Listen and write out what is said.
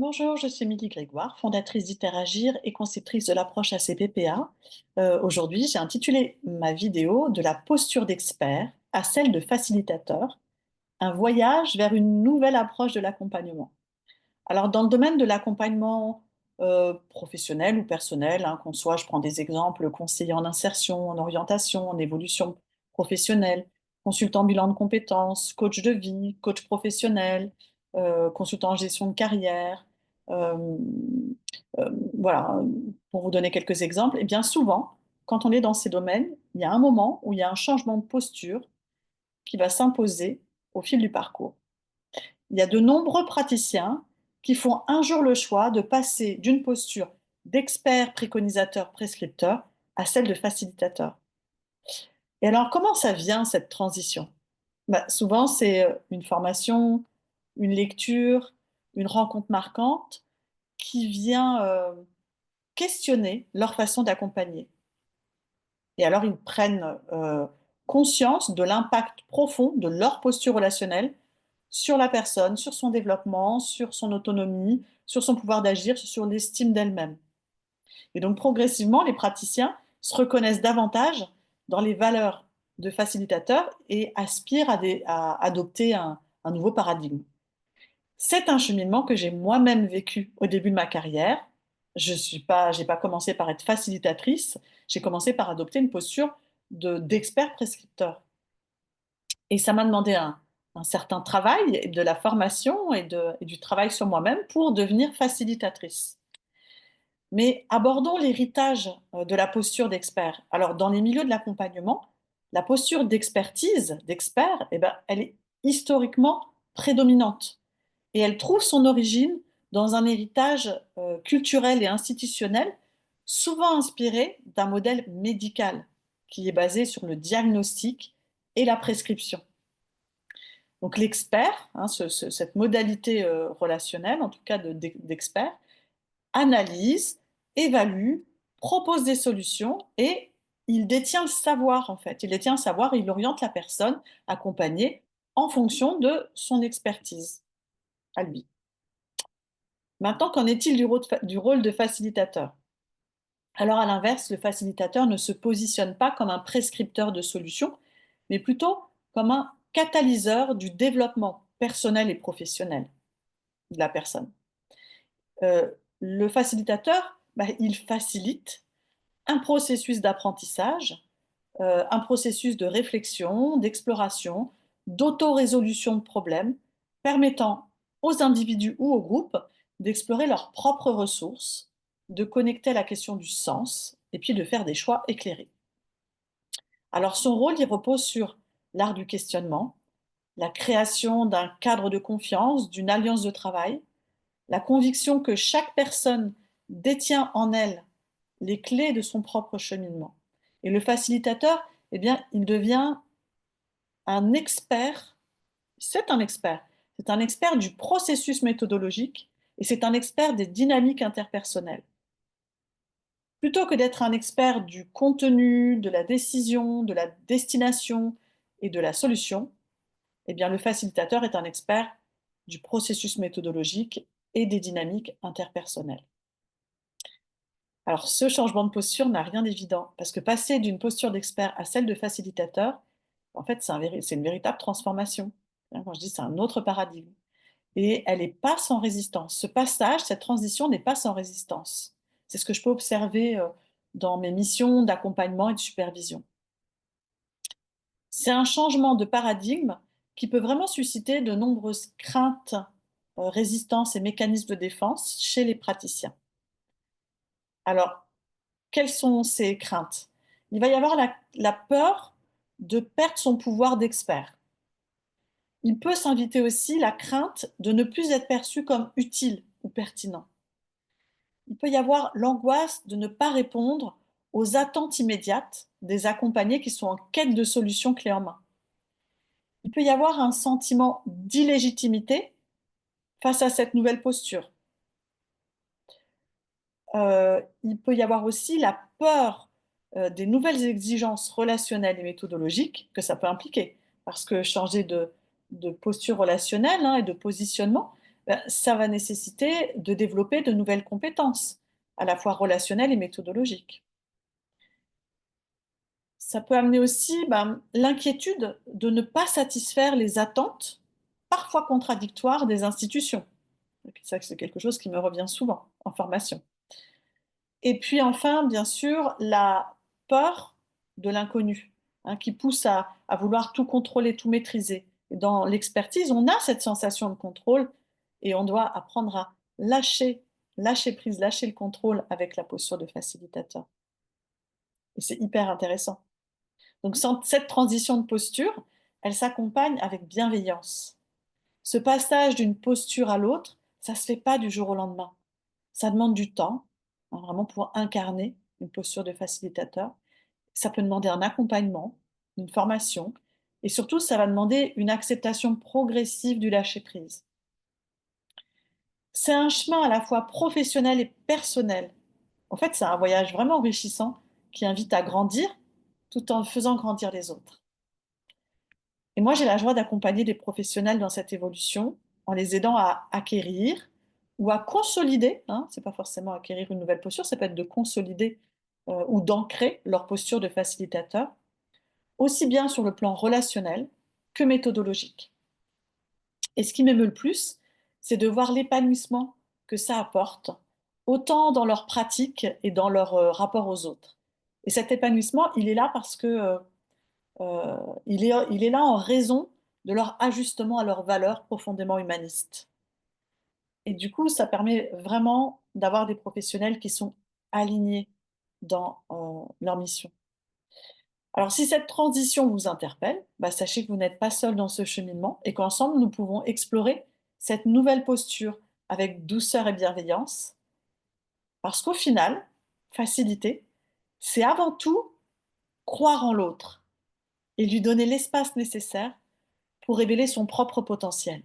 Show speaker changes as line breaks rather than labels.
Bonjour, je suis Émilie Grégoire, fondatrice d'Iteragir et conceptrice de l'approche ACPPA. Aujourd'hui, j'ai intitulé ma vidéo de la posture d'expert à celle de facilitateur, un voyage vers une nouvelle approche de l'accompagnement. Alors, dans le domaine de l'accompagnement professionnel ou personnel, qu'on soit, je prends des exemples, conseiller en insertion, en orientation, en évolution professionnelle, consultant bilan de compétences, coach de vie, coach professionnel, consultant en gestion de carrière, euh, voilà, pour vous donner quelques exemples, et bien souvent, quand on est dans ces domaines, il y a un moment où il y a un changement de posture qui va s'imposer au fil du parcours. Il y a de nombreux praticiens qui font un jour le choix de passer d'une posture d'expert préconisateur prescripteur à celle de facilitateur. Et alors, comment ça vient cette transition? Souvent, c'est une formation, une lecture, une rencontre marquante qui vient questionner leur façon d'accompagner. Et alors, ils prennent conscience de l'impact profond de leur posture relationnelle sur la personne, sur son développement, sur son autonomie, sur son pouvoir d'agir, sur l'estime d'elle-même. Et donc, progressivement, les praticiens se reconnaissent davantage dans les valeurs de facilitateurs et aspirent à adopter un nouveau paradigme. C'est un cheminement que j'ai moi-même vécu au début de ma carrière. J'ai pas commencé par être facilitatrice, j'ai commencé par adopter une posture d'expert prescripteur. Et ça m'a demandé un certain travail, de la formation et du travail sur moi-même pour devenir facilitatrice. Mais abordons l'héritage de la posture d'expert. Alors, dans les milieux de l'accompagnement, la posture d'expertise, d'expert, eh ben, elle est historiquement prédominante. Et elle trouve son origine dans un héritage culturel et institutionnel, souvent inspiré d'un modèle médical qui est basé sur le diagnostic et la prescription. Donc l'expert, cette modalité relationnelle, en tout cas d'expert, analyse, évalue, propose des solutions et il détient le savoir en fait. Il détient le savoir et il oriente la personne accompagnée en fonction de son expertise à lui. Maintenant, qu'en est-il du rôle de facilitateur? Alors, à l'inverse, le facilitateur ne se positionne pas comme un prescripteur de solutions, mais plutôt comme un catalyseur du développement personnel et professionnel de la personne. Le facilitateur, il facilite un processus d'apprentissage, un processus de réflexion, d'exploration, d'auto-résolution de problèmes, permettant aux individus ou aux groupes d'explorer leurs propres ressources, de connecter à la question du sens et puis de faire des choix éclairés. Alors son rôle, il repose sur l'art du questionnement, la création d'un cadre de confiance, d'une alliance de travail, la conviction que chaque personne détient en elle les clés de son propre cheminement. Et le facilitateur, eh bien, il devient un expert, c'est un expert du processus méthodologique et c'est un expert des dynamiques interpersonnelles. Plutôt que d'être un expert du contenu, de la décision, de la destination et de la solution, eh bien, le facilitateur est un expert du processus méthodologique et des dynamiques interpersonnelles. Alors, ce changement de posture n'a rien d'évident, parce que passer d'une posture d'expert à celle de facilitateur, en fait, c'est une véritable transformation. Quand je dis c'est un autre paradigme. Et elle n'est pas sans résistance. Ce passage, cette transition n'est pas sans résistance. C'est ce que je peux observer dans mes missions d'accompagnement et de supervision. C'est un changement de paradigme qui peut vraiment susciter de nombreuses craintes, résistances et mécanismes de défense chez les praticiens. Alors, quelles sont ces craintes? Il va y avoir la peur de perdre son pouvoir d'expert. Il peut s'inviter aussi la crainte de ne plus être perçu comme utile ou pertinent. Il peut y avoir l'angoisse de ne pas répondre aux attentes immédiates des accompagnés qui sont en quête de solutions clés en main. Il peut y avoir un sentiment d'illégitimité face à cette nouvelle posture. Il peut y avoir aussi la peur des nouvelles exigences relationnelles et méthodologiques que ça peut impliquer. Parce que changer de posture relationnelle et de positionnement, Ben, ça va nécessiter de développer de nouvelles compétences, à la fois relationnelles et méthodologiques. Ça peut amener aussi l'inquiétude de ne pas satisfaire les attentes, parfois contradictoires, des institutions. Et puis ça, c'est quelque chose qui me revient souvent en formation. Et puis enfin, bien sûr, la peur de l'inconnu, hein, qui pousse à vouloir tout contrôler, tout maîtriser. Et dans l'expertise, on a cette sensation de contrôle et on doit apprendre à lâcher prise, lâcher le contrôle avec la posture de facilitateur. Et c'est hyper intéressant. Donc cette transition de posture, elle s'accompagne avec bienveillance. Ce passage d'une posture à l'autre, ça ne se fait pas du jour au lendemain. Ça demande du temps, hein, vraiment pour incarner une posture de facilitateur. Ça peut demander un accompagnement, une formation, et surtout, ça va demander une acceptation progressive du lâcher-prise. C'est un chemin à la fois professionnel et personnel. En fait, c'est un voyage vraiment enrichissant qui invite à grandir tout en faisant grandir les autres. Et moi, j'ai la joie d'accompagner des professionnels dans cette évolution en les aidant à acquérir ou à consolider, hein, c'est pas forcément acquérir une nouvelle posture, ça peut être de consolider ou d'ancrer leur posture de facilitateur, aussi bien sur le plan relationnel que méthodologique. Et ce qui m'émeut le plus, c'est de voir l'épanouissement que ça apporte, autant dans leur pratique et dans leur rapport aux autres. Et cet épanouissement, il est là parce que il est là en raison de leur ajustement à leurs valeurs profondément humanistes. Et du coup, ça permet vraiment d'avoir des professionnels qui sont alignés dans leur mission. Alors, si cette transition vous interpelle, sachez que vous n'êtes pas seul dans ce cheminement et qu'ensemble, nous pouvons explorer cette nouvelle posture avec douceur et bienveillance, parce qu'au final, faciliter, c'est avant tout croire en l'autre et lui donner l'espace nécessaire pour révéler son propre potentiel.